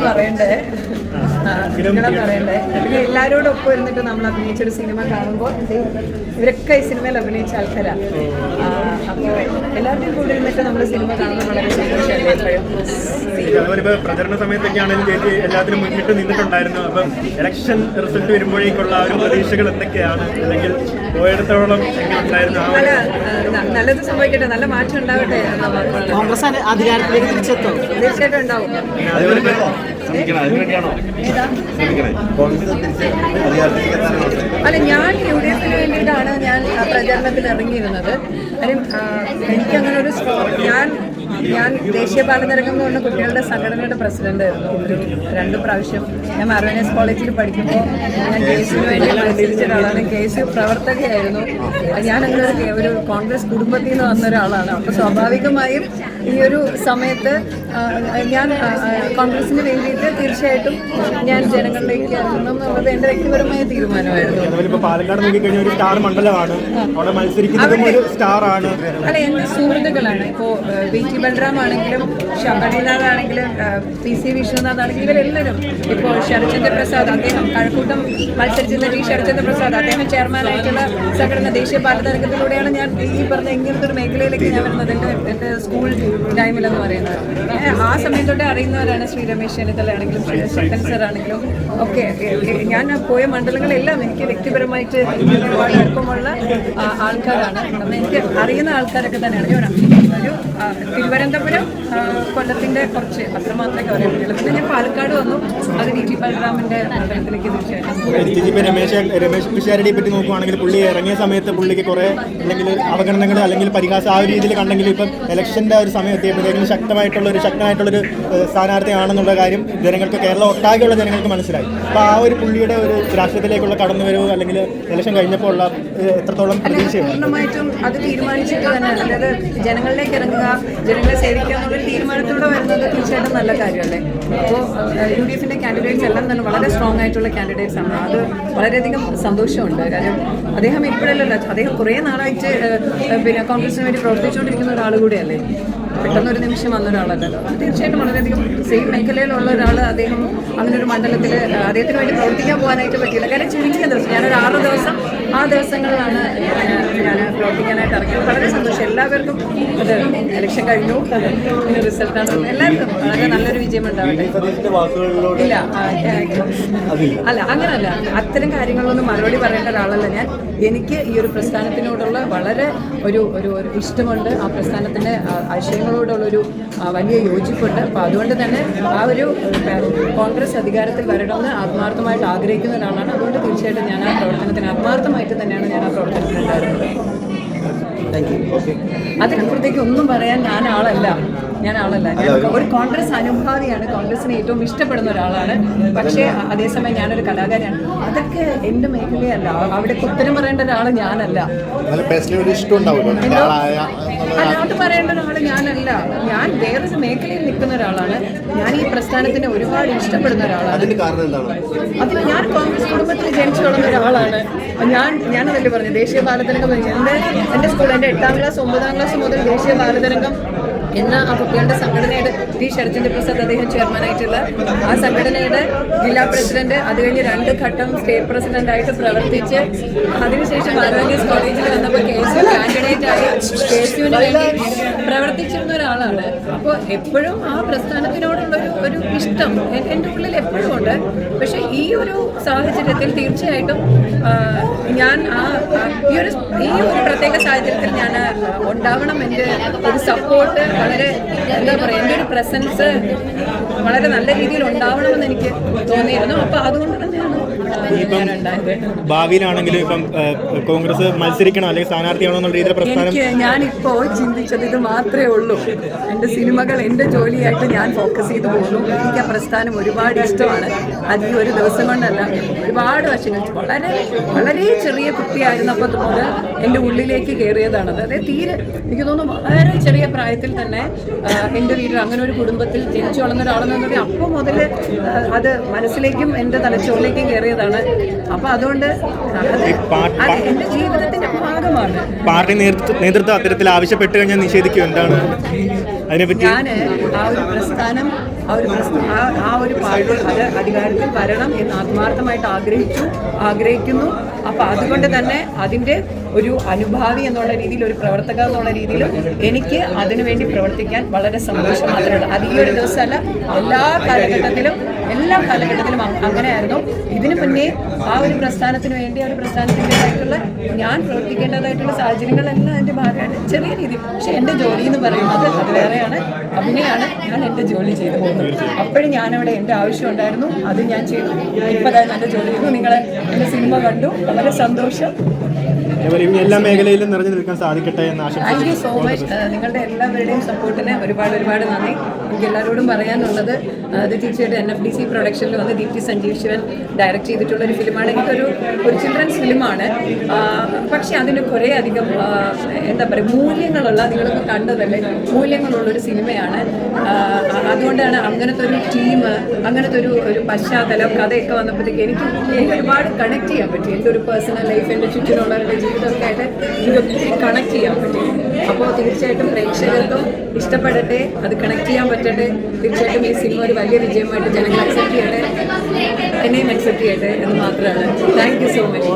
പറയണ്ടേ പിന്നെ എല്ലാവരോടും ഒപ്പം ഇരുന്നിട്ട് നമ്മൾ അഭിനയിച്ചൊരു സിനിമ കാണുമ്പോൾ ഇവരൊക്കെ ഈ സിനിമയിൽ അഭിനയിച്ച ആൾക്കാരാണ്. അപ്പോൾ എല്ലാവരുടെയും കൂടെ ഇരുന്നിട്ട് നമ്മൾ സിനിമ കാണുമ്പോൾ വളരെ സന്തോഷമായിട്ട് പ്രചരണ സമയത്തൊക്കെ ആണെങ്കിലും ചേച്ചി എല്ലാത്തിനും മുന്നിട്ട് നിന്നിട്ടുണ്ടായിരുന്നു. അപ്പം ഇലക്ഷൻ റിസൾട്ട് വരുമ്പോഴേക്കുള്ള ഒരു പ്രതീക്ഷകൾ എന്തൊക്കെയാണ്, അല്ലെങ്കിൽ പോയിടത്തോളം ഉണ്ടായിരുന്നു? നല്ലത് സംഭവിക്കട്ടെ, നല്ല മാറ്റം ഉണ്ടാവട്ടെ. കോൺഗ്രസ് അധികാരത്തിലേക്ക് തിരിച്ചെത്തും, തീർച്ചയായിട്ടും ഉണ്ടാവും. അല്ല, ഞാൻ UDF വേണ്ടിയിട്ടാണ് ഞാൻ പ്രചരണത്തിൽ ഇറങ്ങിയിരുന്നത്. കാര്യം എനിക്കങ്ങനെ ഒരു ഞാൻ ദേശീയ ബാലതരംഗം എന്ന് പറഞ്ഞ കുട്ടികളുടെ സംഘടനയുടെ പ്രസിഡന്റ് ആയിരുന്നു. ഒരു 2 പ്രാവശ്യം ഞാൻ മർവേനസ് കോളേജിൽ പഠിക്കുമ്പോൾ ഞാൻ KSU വേണ്ടി മത്സരിച്ച ഒരാളാണ്. KSU പ്രവർത്തകയായിരുന്നു. ഞാനങ്ങനെ ഒരു കോൺഗ്രസ് കുടുംബത്തിൽ നിന്ന് വന്ന ഒരാളാണ്. അപ്പോൾ സ്വാഭാവികമായും ഈ ഒരു സമയത്ത് ഞാൻ കോൺഗ്രസിന് വേണ്ടിയിട്ട് തീർച്ചയായിട്ടും ഞാൻ ജനങ്ങളിലേക്ക് ഇറങ്ങണം എന്നുള്ളത് എൻ്റെ വ്യക്തിപരമായ തീരുമാനമായിരുന്നു. പാലക്കാട് നോക്കിക്കഴിഞ്ഞാൽ ഒരു സ്റ്റാർ മണ്ഡലമാണ്, അവിടെ മത്സരിക്കുന്നതും ഒരു സ്റ്റാർ ആണ്. അല്ല, എൻ്റെ സുഹൃത്തുക്കളാണ്. ഇപ്പോൾ VT ബൽറാം ആണെങ്കിലും ശബരിനാഥ് ആണെങ്കിലും PC വിശ്വനാഥ് ആണെങ്കിലും ഇവരെല്ലാവരും. ഇപ്പോൾ ശരത്ചന്ദ്ര പ്രസാദ്, അദ്ദേഹം കഴക്കൂട്ടം മത്സരിച്ചിരുന്ന ശരത്ചന്ദ്ര പ്രസാദ്, അദ്ദേഹം ചെയർമാനായിട്ടുള്ള സംഘടന ദേശീയ ബാലതരംഗത്തിലൂടെയാണ് ഞാൻ ഈ പറഞ്ഞ ഇങ്ങനത്തെ ഒരു മേഖലയിലേക്ക് ഞാൻ വരുന്നത്. എൻ്റെ സ്കൂൾ ടൈമിലെന്ന് പറയുന്നത് ആ സമയത്തോടെ അറിയുന്നവരാണ്. ശ്രീ രമേശ് ചെന്നിത്തല ആണെങ്കിലും ശക്തൻ സർ ആണെങ്കിലും ഒക്കെ. ഞാൻ പോയ മണ്ഡലങ്ങളെല്ലാം എനിക്ക് വ്യക്തിപരമായിട്ട് ഒരുപാട് അടുപ്പമുള്ള ആൾക്കാരാണ്. എനിക്ക് അറിയുന്ന ആൾക്കാരൊക്കെ തന്നെയാണ്. ഒരു തിരുവനന്തപുരം, കൊല്ലത്തിൻ്റെ കുറച്ച് അത്ര മാത്രമേ പറയാൻ പറ്റുള്ളൂ. പിന്നെ ഞാൻ പാലക്കാട് വന്നു. അത് VT ബൽറാമിൻ്റെ മണ്ഡലത്തിലേക്ക് തീർച്ചയായിട്ടും. രമേശ് പിഷാരടിയെ പറ്റി നോക്കുകയാണെങ്കിൽ പുള്ളി ഇറങ്ങിയ സമയത്ത് പുള്ളിക്ക് കുറേ അല്ലെങ്കിൽ അവഗണനകൾ അല്ലെങ്കിൽ പരിഹാസം ആ ഒരു രീതിയിൽ കണ്ടെങ്കിലും ഇപ്പം ഇലക്ഷൻ്റെ ഒരു സമയം എത്തിയപ്പോഴേക്കും ശക്തമായിട്ടുള്ളൊരു സ്ഥാനാർത്ഥിയാണെന്നുള്ള കാര്യം ജനങ്ങൾക്ക്, കേരളം ഒട്ടാകെയുള്ള ജനങ്ങൾക്ക് മനസ്സിലായി. അപ്പോൾ ആ ഒരു പുള്ളിയുടെ ഒരു രാഷ്ട്രീയത്തിലേക്കുള്ള കടന്നുവരവ് അല്ലെങ്കിൽ ഇലക്ഷൻ കഴിഞ്ഞപ്പോൾ ഉള്ള എത്രത്തോളം പ്രതീക്ഷയാണ്? പൂർണ്ണമായിട്ടും അത് തീരുമാനിച്ചിട്ട് തന്നെയാണ്. അതായത് ജനങ്ങളിലേക്ക് ഇറങ്ങുക, ജനങ്ങളെ സേവിക്കുക എന്നുള്ളൊരു തീരുമാനത്തോടെ വരുന്നത് തീർച്ചയായിട്ടും നല്ല കാര്യമല്ലേ. അപ്പോൾ UDFൻ്റെ കാൻഡിഡേറ്റ്സ് എല്ലാം തന്നെ വളരെ സ്ട്രോങ് ആയിട്ടുള്ള കാൻഡിഡേറ്റ്സ് ആണ്. അത് വളരെയധികം സന്തോഷമുണ്ട്. കാര്യം അദ്ദേഹം ഇപ്പോഴല്ലല്ലോ, അദ്ദേഹം കുറേ നാളായിട്ട് പിന്നെ കോൺഗ്രസിന് വേണ്ടി പ്രവർത്തിച്ചുകൊണ്ടിരിക്കുന്ന ഒരാൾ കൂടിയല്ലേ. പെട്ടെന്നൊരു നിമിഷം വന്ന ഒരാളല്ലല്ലോ. തീർച്ചയായിട്ടും വളരെയധികം സെയിം മേഖലയിലുള്ള ഒരാൾ അദ്ദേഹം അങ്ങനെ ഒരു മണ്ഡലത്തിൽ അദ്ദേഹത്തിന് വേണ്ടി പ്രവർത്തിക്കാൻ പോകാനായിട്ട് പറ്റിയില്ല. കാരണം ചുരുങ്ങിയ ദിവസം ഞാനൊരു 6 ദിവസം ആ ദിവസങ്ങളിലാണ് ഞാൻ പ്രവർത്തിക്കാനായിട്ട് ഇറങ്ങിയത്. വളരെ സന്തോഷം. എല്ലാവർക്കും അത് ഇലക്ഷൻ കഴിഞ്ഞു, പിന്നെ റിസൾട്ടാണ്. എല്ലാവർക്കും വളരെ നല്ലൊരു വിജയം ഉണ്ടാവട്ടെ. ഇല്ല, അല്ല, അങ്ങനല്ല. അത്തരം കാര്യങ്ങളൊന്നും മറുപടി പറയേണ്ട ഒരാളല്ല ഞാൻ. എനിക്ക് ഈ ഒരു പ്രസ്ഥാനത്തിനോടുള്ള വളരെ ഒരു ഇഷ്ടമുണ്ട്. ആ പ്രസ്ഥാനത്തിൻ്റെ ആശയങ്ങളോടുള്ളൊരു വലിയ യോജിപ്പുണ്ട്. അപ്പോൾ അതുകൊണ്ട് തന്നെ ആ ഒരു കോൺഗ്രസ് അധികാരത്തിൽ വരണമെന്ന് ആത്മാർത്ഥമായിട്ട് ആഗ്രഹിക്കുന്ന ഒരാളാണ്. അതുകൊണ്ട് തീർച്ചയായിട്ടും ഞാൻ ആ പ്രവർത്തനത്തിന് ആത്മാർത്ഥമായിട്ട് തന്നെയാണ് ഞാൻ ആ പ്രവർത്തനത്തിനുണ്ടായിരുന്നത്. അതിനപ്പുറത്തേക്ക് ഒന്നും പറയാൻ ഞാൻ ആളല്ല. ഞാൻ ഒരു കോൺഗ്രസ് അനുഭാവിയാണ്. കോൺഗ്രസിനെ ഏറ്റവും ഇഷ്ടപ്പെടുന്ന ഒരാളാണ്. പക്ഷേ അതേസമയം ഞാനൊരു കലാകാരിയാണ്. അതൊക്കെ എൻ്റെ മേഖലയല്ല. അവിടെ ഉത്തരം പറയേണ്ട ഒരാൾ ഞാനല്ല. അത് പറയേണ്ട ഒരാൾ ഞാനല്ല. ഞാൻ വേറൊരു മേഖലയിൽ നിൽക്കുന്ന ഒരാളാണ്. ഞാൻ ഈ പ്രസ്ഥാനത്തിനെ ഒരുപാട് ഇഷ്ടപ്പെടുന്ന ഒരാളാണ്. അതിന് ഞാൻ കോൺഗ്രസ് കുടുംബത്തിൽ ജനിച്ചു വളർന്ന ഒരാളാണ്. ഞാനതല്ലേ പറഞ്ഞു, ദേശീയ ബാലതരംഗം എൻ്റെ സ്കൂൾ, എൻ്റെ 8ാം ക്ലാസ് 9ാം ക്ലാസ് മുതൽ ദേശീയ ബാലതരംഗം എന്ന ആ കുട്ടികളുടെ സംഘടനയുടെ ശരത്ചന്ദ്ര പ്രസാദ് അദ്ദേഹം ചെയർമാനായിട്ടുള്ള ആ സംഘടനയുടെ ജില്ലാ പ്രസിഡന്റ്, അത് കഴിഞ്ഞ് 2 ഘട്ടം സ്റ്റേറ്റ് പ്രസിഡന്റായിട്ട് പ്രവർത്തിച്ച് അതിനുശേഷം മർവേനസ് കോളേജിൽ വന്നപ്പോൾ KSU കാൻഡിഡേറ്റായി KSUവിന് വേണ്ടി പ്രവർത്തിച്ചിരുന്ന ഒരാളാണ്. അപ്പോൾ എപ്പോഴും ആ പ്രസ്ഥാനത്തിനോടുള്ള ഒരു ഇഷ്ടം എൻ്റെ ഉള്ളിൽ എപ്പോഴും ഉണ്ട്. പക്ഷേ ഈ ഒരു സാഹചര്യത്തിൽ തീർച്ചയായിട്ടും ഞാൻ ഈ ഒരു പ്രത്യേക സാഹചര്യത്തിൽ ഞാൻ ഉണ്ടാവണം. എൻ്റെ ഒരു സപ്പോർട്ട് വളരെ എന്താ പറയുക, എൻ്റെ ഒരു പ്രസൻസ് വളരെ നല്ല രീതിയിൽ ഉണ്ടാവണമെന്ന് എനിക്ക് തോന്നിയിരുന്നു. അപ്പോൾ അതുകൊണ്ട് തന്നെയാണ് ഭാവിയിലാണെങ്കിലും ഇപ്പം കോൺഗ്രസ് മത്സരിക്കണം അല്ലെങ്കിൽ സ്ഥാനാർത്ഥിയാണോ എന്നുള്ള രീതിയിൽ പ്രസ്ഥാനം. ഞാനിപ്പോൾ ചിന്തിച്ചത് ഇത് മാത്രമേ ഉള്ളൂ. എൻ്റെ സിനിമകൾ എൻ്റെ ജോലിയായിട്ട് ഞാൻ ഫോക്കസ് ചെയ്തു പോകുന്നു. എനിക്ക് ആ പ്രസ്ഥാനം ഒരുപാട് ഇഷ്ടമാണ്. അത് ഈ ഒരു ദിവസം കൊണ്ടല്ല, ഒരുപാട് വർഷങ്ങൾ വളരെ വളരെ ചെറിയ കുട്ടിയായിരുന്നപ്പോൾ മുതൽ എൻ്റെ ഉള്ളിലേക്ക് കയറിയതാണത്. അതായത് എനിക്ക് തോന്നുന്നു വളരെ ചെറിയ പ്രായത്തിൽ തന്നെ എൻ്റെ വീട്ടിൽ അങ്ങനെ ഒരു കുടുംബത്തിൽ ജനിച്ചു വളർന്ന ഒരാളെന്ന് പറഞ്ഞാൽ അപ്പോൾ മുതൽ അത് മനസ്സിലേക്കും എൻ്റെ തലച്ചോറിലേക്കും കയറിയതാണ്. അപ്പോൾ അതുകൊണ്ട് എൻ്റെ ജീവിതത്തിൻ്റെ ഭാഗമാണ്. പാർട്ടി നേതൃത്വം അത്തരത്തിൽ ആവശ്യപ്പെട്ട് കഴിഞ്ഞാൽ നിഷേധിക്കും എന്താണ് അതിനെപ്പറ്റി? ഞാൻ ആ ഒരു പ്രസ്ഥാനം ആ ഒരു പാർട്ടി അത് അധികാരത്തിൽ വരണം എന്ന് ആത്മാർത്ഥമായിട്ട് ആഗ്രഹിക്കുന്നു. അപ്പോൾ അതുകൊണ്ട് തന്നെ അതിൻ്റെ ഒരു അനുഭാവി എന്നുള്ള രീതിയിൽ, ഒരു പ്രവർത്തക എന്നുള്ള രീതിയിൽ എനിക്ക് അതിനുവേണ്ടി പ്രവർത്തിക്കാൻ വളരെ സന്തോഷം മാത്രമേ ഉള്ളൂ. അത് ഈ ഒരു ദിവസമല്ല, എല്ലാ കാലഘട്ടത്തിലും അങ്ങനെയായിരുന്നു. ഇതിനു മുന്നേ ആ ഒരു പ്രസ്ഥാനത്തിന് വേണ്ടി, ആ ഒരു പ്രസ്ഥാനത്തിൻ്റെതായിട്ടുള്ള ഞാൻ പ്രവർത്തിക്കേണ്ടതായിട്ടുള്ള സാഹചര്യങ്ങളെല്ലാം എൻ്റെ ഭാഗമായിട്ട് ചെറിയ രീതിയിൽ. പക്ഷെ എൻ്റെ ജോലി എന്ന് പറയുന്നത് അത് വേറെയാണ്, അഭിനയമാണ്. ഞാൻ എൻ്റെ ജോലി ചെയ്തു പോകുന്നത്. അപ്പോഴും ഞാനവിടെ എൻ്റെ ആവശ്യം ഉണ്ടായിരുന്നു, അത് ഞാൻ ചെയ്തു. ഇപ്പോൾ നല്ല ജോലി ചെയ്തു. നിങ്ങൾ എൻ്റെ സിനിമ കണ്ടു, വളരെ സന്തോഷം. എല്ലാ മേഖലയിലും നിറഞ്ഞു നിൽക്കാൻ സാധിക്കട്ടെ എന്ന് ആശംസിക്കുന്നു. Thank you so much. നിങ്ങളുടെ എല്ലാവരുടെയും സപ്പോർട്ടിന് ഒരുപാട് നന്ദി. എനിക്ക് എല്ലാവരോടും പറയാനുള്ളത്, അത് തീർച്ചയായിട്ടും NFDC പ്രൊഡക്ഷനിൽ വന്ന് ദീപ്തി സഞ്ജീവ് ശിവൻ ഡയറക്റ്റ് ചെയ്തിട്ടുള്ള ഒരു ഫിലിമാണ്. ഇതൊരു ചിൽഡ്രൻസ് ഫിലിമാണ്. പക്ഷേ അതിന് കുറേ അധികം എന്താ പറയുക, മൂല്യങ്ങളുള്ള, നിങ്ങളൊക്കെ കണ്ടതല്ലേ, മൂല്യങ്ങളുള്ളൊരു സിനിമയാണ്. അതുകൊണ്ടാണ് അങ്ങനത്തെ ഒരു ടീം, അങ്ങനത്തെ ഒരു പശ്ചാത്തലം, കഥയൊക്കെ വന്നപ്പോഴത്തേക്ക് എനിക്ക് ഒരുപാട് കണക്ട് ചെയ്യാൻ പറ്റി. എൻ്റെ ഒരു പേഴ്സണൽ ലൈഫ്, എൻ്റെ ചുറ്റിനുള്ളവരുടെ ജീവിതമൊക്കെ ആയിട്ട് എനിക്ക് ഒത്തിരി കണക്ട് ചെയ്യാൻ പറ്റി. അപ്പോൾ തീർച്ചയായിട്ടും പ്രേക്ഷകർക്കും ഇഷ്ടപ്പെടട്ടെ, അത് കണക്ട് ചെയ്യാൻ പറ്റട്ടെ. തീർച്ചയായിട്ടും ഈ സിനിമ ഒരു വലിയ വിജയമായിട്ട് ജനങ്ങൾ അക്സെപ്റ്റ് ചെയ്യട്ടെ, എന്നെയും അക്സെപ്റ്റ് ചെയ്യട്ടെ എന്ന് മാത്രമാണ്. Thank you so much.